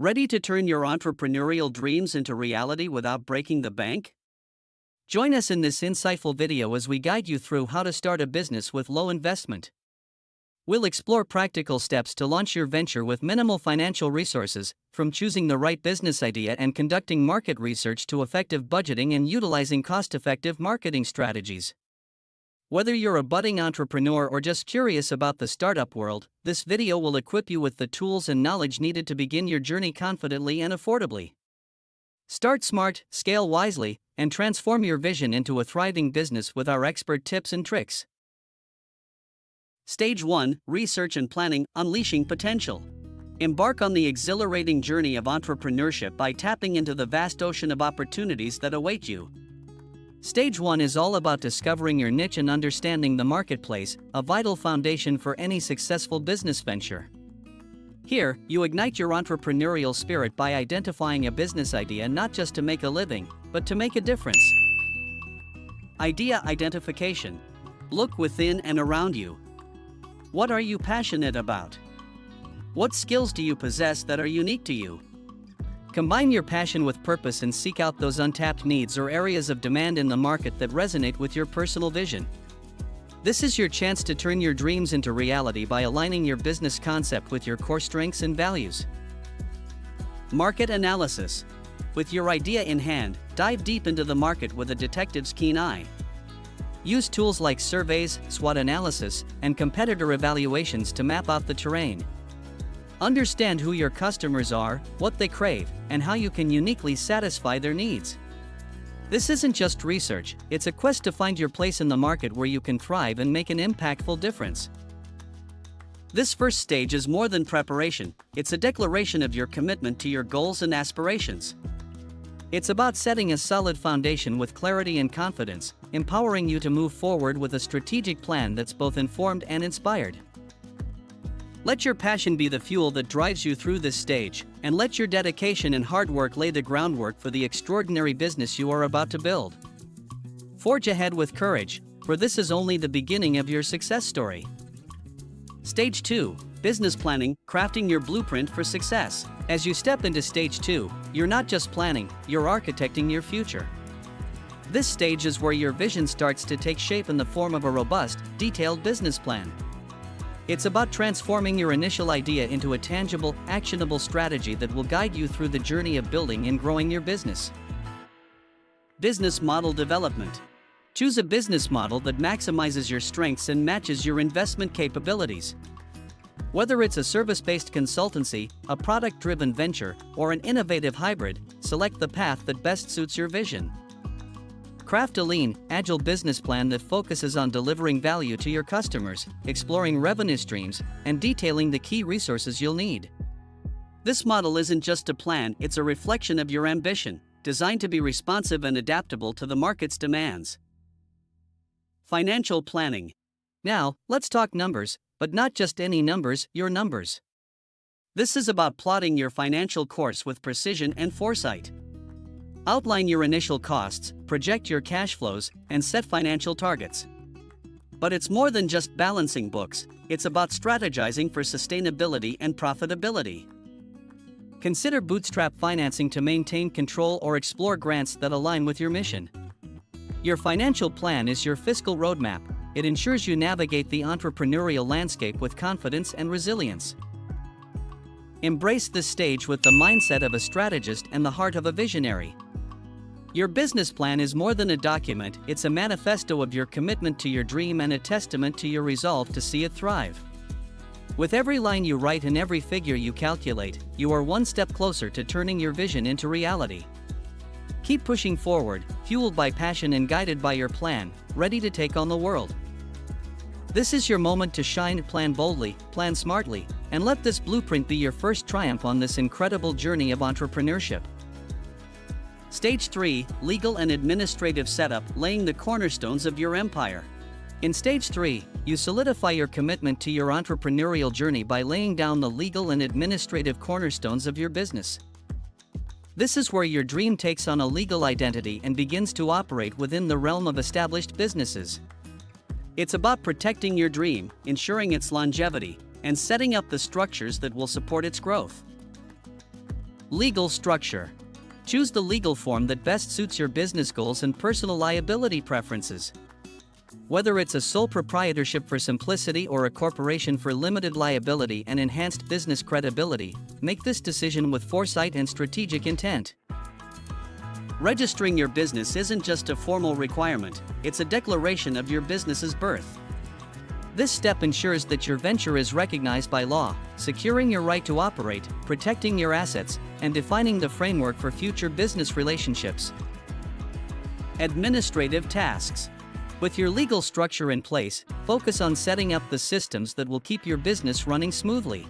Ready to turn your entrepreneurial dreams into reality without breaking the bank? Join us in this insightful video as we guide you through how to start a business with low investment. We'll explore practical steps to launch your venture with minimal financial resources, from choosing the right business idea and conducting market research to effective budgeting and utilizing cost-effective marketing strategies. Whether you're a budding entrepreneur or just curious about the startup world, this video will equip you with the tools and knowledge needed to begin your journey confidently and affordably. Start smart, scale wisely, and transform your vision into a thriving business with our expert tips and tricks. Stage 1: Research and Planning, Unleashing Potential. Embark on the exhilarating journey of entrepreneurship by tapping into the vast ocean of opportunities that await you. Stage 1 is all about discovering your niche and understanding the marketplace, a vital foundation for any successful business venture. Here, you ignite your entrepreneurial spirit by identifying a business idea not just to make a living, but to make a difference. Idea identification. Look within and around you. What are you passionate about? What skills do you possess that are unique to you? Combine your passion with purpose and seek out those untapped needs or areas of demand in the market that resonate with your personal vision. This is your chance to turn your dreams into reality by aligning your business concept with your core strengths and values. Market analysis. With your idea in hand, dive deep into the market with a detective's keen eye. Use tools like surveys, SWOT analysis, and competitor evaluations to map out the terrain. Understand who your customers are, what they crave, and how you can uniquely satisfy their needs. This isn't just research, it's a quest to find your place in the market where you can thrive and make an impactful difference. This first stage is more than preparation, it's a declaration of your commitment to your goals and aspirations. It's about setting a solid foundation with clarity and confidence, empowering you to move forward with a strategic plan that's both informed and inspired. Let your passion be the fuel that drives you through this stage, and let your dedication and hard work lay the groundwork for the extraordinary business you are about to build. Forge ahead with courage, for this is only the beginning of your success story. Stage 2: Business Planning, Crafting Your Blueprint for Success. As you step into Stage 2, you're not just planning, you're architecting your future. This stage is where your vision starts to take shape in the form of a robust, detailed business plan. It's about transforming your initial idea into a tangible, actionable strategy that will guide you through the journey of building and growing your business. Business Model Development. Choose a business model that maximizes your strengths and matches your investment capabilities. Whether it's a service-based consultancy, a product-driven venture, or an innovative hybrid, select the path that best suits your vision. Craft a lean, agile business plan that focuses on delivering value to your customers, exploring revenue streams, and detailing the key resources you'll need. This model isn't just a plan, it's a reflection of your ambition, designed to be responsive and adaptable to the market's demands. Financial planning. Now, let's talk numbers, but not just any numbers, your numbers. This is about plotting your financial course with precision and foresight. Outline your initial costs, project your cash flows, and set financial targets. But it's more than just balancing books, it's about strategizing for sustainability and profitability. Consider bootstrap financing to maintain control or explore grants that align with your mission. Your financial plan is your fiscal roadmap. It ensures you navigate the entrepreneurial landscape with confidence and resilience. Embrace this stage with the mindset of a strategist and the heart of a visionary. Your business plan is more than a document, it's a manifesto of your commitment to your dream and a testament to your resolve to see it thrive. With every line you write and every figure you calculate, you are one step closer to turning your vision into reality. Keep pushing forward, fueled by passion and guided by your plan, ready to take on the world. This is your moment to shine. Plan boldly, plan smartly, and let this blueprint be your first triumph on this incredible journey of entrepreneurship. Stage 3: Legal and Administrative Setup, Laying the Cornerstones of Your Empire. In Stage 3, you solidify your commitment to your entrepreneurial journey by laying down the legal and administrative cornerstones of your business. This is where your dream takes on a legal identity and begins to operate within the realm of established businesses. It's about protecting your dream, ensuring its longevity, and setting up the structures that will support its growth. Legal structure. Choose the legal form that best suits your business goals and personal liability preferences. Whether it's a sole proprietorship for simplicity or a corporation for limited liability and enhanced business credibility, make this decision with foresight and strategic intent. Registering your business isn't just a formal requirement, it's a declaration of your business's birth. This step ensures that your venture is recognized by law, securing your right to operate, protecting your assets, and defining the framework for future business relationships. Administrative tasks. With your legal structure in place, focus on setting up the systems that will keep your business running smoothly.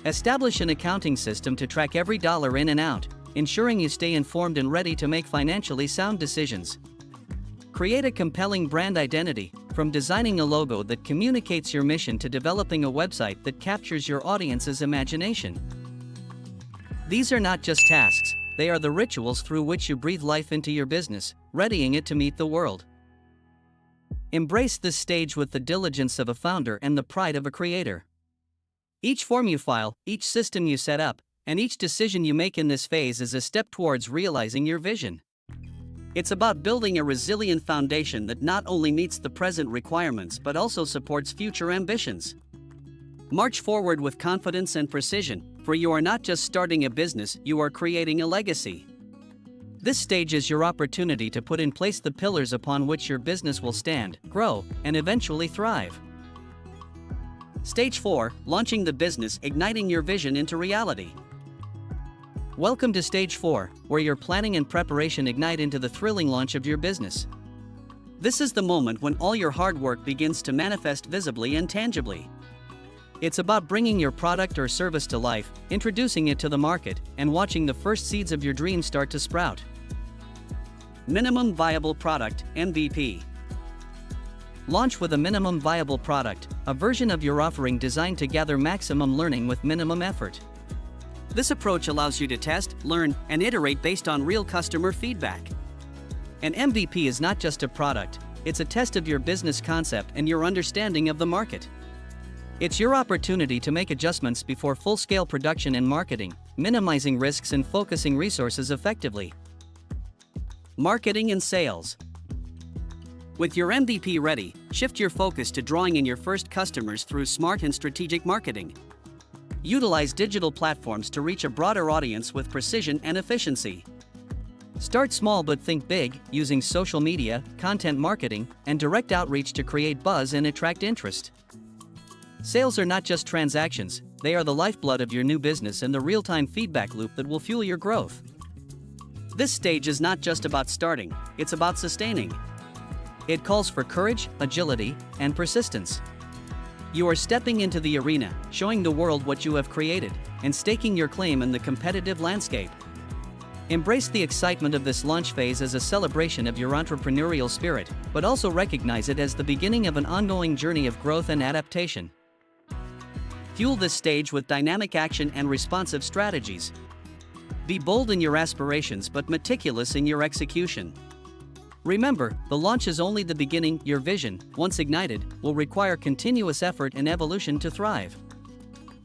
Establish an accounting system to track every dollar in and out, ensuring you stay informed and ready to make financially sound decisions. Create a compelling brand identity, from designing a logo that communicates your mission to developing a website that captures your audience's imagination. These are not just tasks, they are the rituals through which you breathe life into your business, readying it to meet the world. Embrace this stage with the diligence of a founder and the pride of a creator. Each form you file, each system you set up, and each decision you make in this phase is a step towards realizing your vision. It's about building a resilient foundation that not only meets the present requirements but also supports future ambitions. March forward with confidence and precision, for you are not just starting a business, you are creating a legacy. This stage is your opportunity to put in place the pillars upon which your business will stand, grow, and eventually thrive. Stage 4, launching the business, igniting your vision into reality. Welcome to Stage 4, where your planning and preparation ignite into the thrilling launch of your business. This is the moment when all your hard work begins to manifest visibly and tangibly. It's about bringing your product or service to life, introducing it to the market, and watching the first seeds of your dreams start to sprout. Minimum Viable Product, MVP. Launch with a minimum viable product, a version of your offering designed to gather maximum learning with minimum effort. This approach allows you to test, learn, and iterate based on real customer feedback. An MVP is not just a product, it's a test of your business concept and your understanding of the market. It's your opportunity to make adjustments before full-scale production and marketing, minimizing risks and focusing resources effectively. Marketing and sales. With your MVP ready, shift your focus to drawing in your first customers through smart and strategic marketing. Utilize digital platforms to reach a broader audience with precision and efficiency. Start small but think big, using social media, content marketing, and direct outreach to create buzz and attract interest. Sales are not just transactions, they are the lifeblood of your new business and the real-time feedback loop that will fuel your growth. This stage is not just about starting, it's about sustaining. It calls for courage, agility, and persistence. You are stepping into the arena, showing the world what you have created, and staking your claim in the competitive landscape. Embrace the excitement of this launch phase as a celebration of your entrepreneurial spirit, but also recognize it as the beginning of an ongoing journey of growth and adaptation. Fuel this stage with dynamic action and responsive strategies. Be bold in your aspirations but meticulous in your execution. Remember, the launch is only the beginning. Your vision, once ignited, will require continuous effort and evolution to thrive.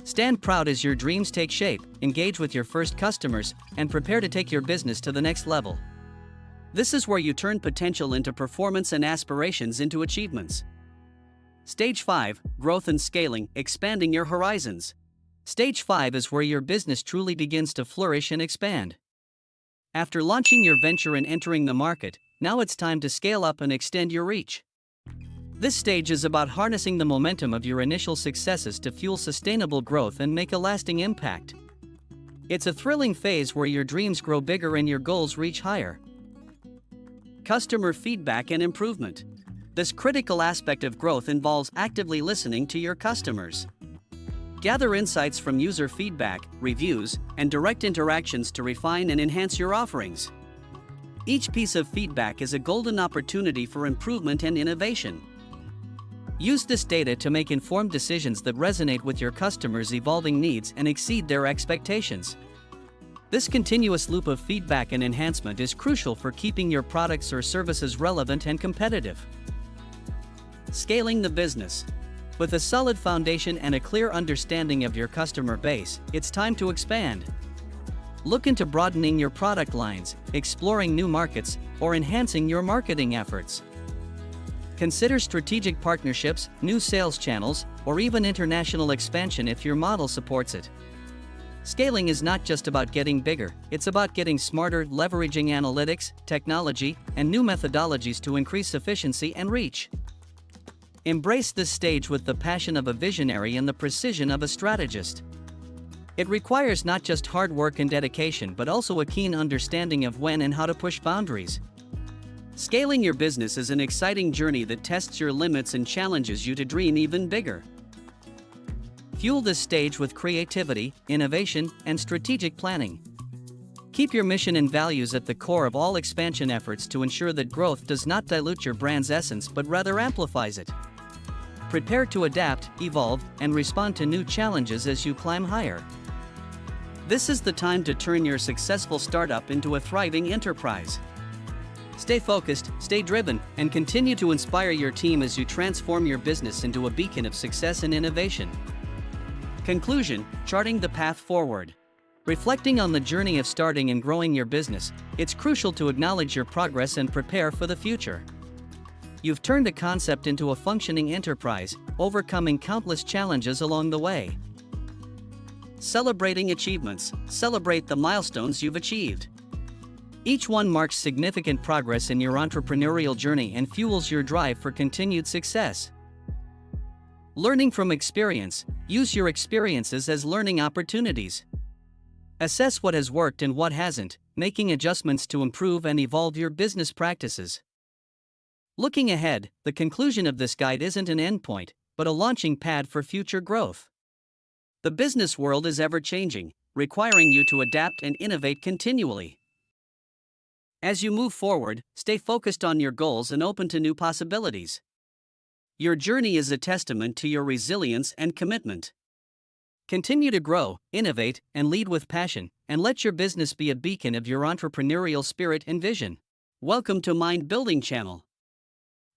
Stand proud as your dreams take shape, engage with your first customers, and prepare to take your business to the next level. This is where you turn potential into performance and aspirations into achievements. Stage 5, growth and scaling, expanding your horizons. Stage 5 is where your business truly begins to flourish and expand. After launching your venture and entering the market, now it's time to scale up and extend your reach. This stage is about harnessing the momentum of your initial successes to fuel sustainable growth and make a lasting impact. It's a thrilling phase where your dreams grow bigger and your goals reach higher. Customer feedback and improvement. This critical aspect of growth involves actively listening to your customers. Gather insights from user feedback, reviews, and direct interactions to refine and enhance your offerings. Each piece of feedback is a golden opportunity for improvement and innovation. Use this data to make informed decisions that resonate with your customers' evolving needs and exceed their expectations. This continuous loop of feedback and enhancement is crucial for keeping your products or services relevant and competitive. Scaling the business. With a solid foundation and a clear understanding of your customer base, it's time to expand. Look into broadening your product lines, exploring new markets, or enhancing your marketing efforts. Consider strategic partnerships, new sales channels, or even international expansion if your model supports it. Scaling is not just about getting bigger, it's about getting smarter, leveraging analytics, technology, and new methodologies to increase efficiency and reach. Embrace this stage with the passion of a visionary and the precision of a strategist. It requires not just hard work and dedication but also a keen understanding of when and how to push boundaries. Scaling your business is an exciting journey that tests your limits and challenges you to dream even bigger. Fuel this stage with creativity, innovation, and strategic planning. Keep your mission and values at the core of all expansion efforts to ensure that growth does not dilute your brand's essence but rather amplifies it. Prepare to adapt, evolve, and respond to new challenges as you climb higher. This is the time to turn your successful startup into a thriving enterprise. Stay focused, stay driven, and continue to inspire your team as you transform your business into a beacon of success and innovation. Conclusion: charting the path forward. Reflecting on the journey of starting and growing your business, it's crucial to acknowledge your progress and prepare for the future. You've turned a concept into a functioning enterprise, overcoming countless challenges along the way. Celebrating achievements. Celebrate the milestones you've achieved. Each one marks significant progress in your entrepreneurial journey and fuels your drive for continued success. Learning from experience. Use your experiences as learning opportunities. Assess what has worked and what hasn't, making adjustments to improve and evolve your business practices. Looking ahead, the conclusion of this guide isn't an endpoint, but a launching pad for future growth. The business world is ever-changing, requiring you to adapt and innovate continually. As you move forward, stay focused on your goals and open to new possibilities. Your journey is a testament to your resilience and commitment. Continue to grow, innovate, and lead with passion, and let your business be a beacon of your entrepreneurial spirit and vision. Welcome to Mind Building Channel.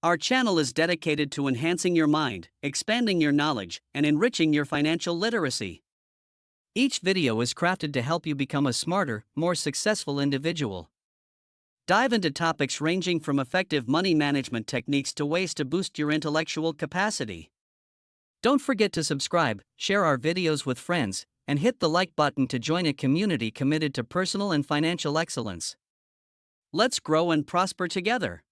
Our channel is dedicated to enhancing your mind, expanding your knowledge, and enriching your financial literacy. Each video is crafted to help you become a smarter, more successful individual. Dive into topics ranging from effective money management techniques to ways to boost your intellectual capacity. Don't forget to subscribe, share our videos with friends, and hit the like button to join a community committed to personal and financial excellence. Let's grow and prosper together.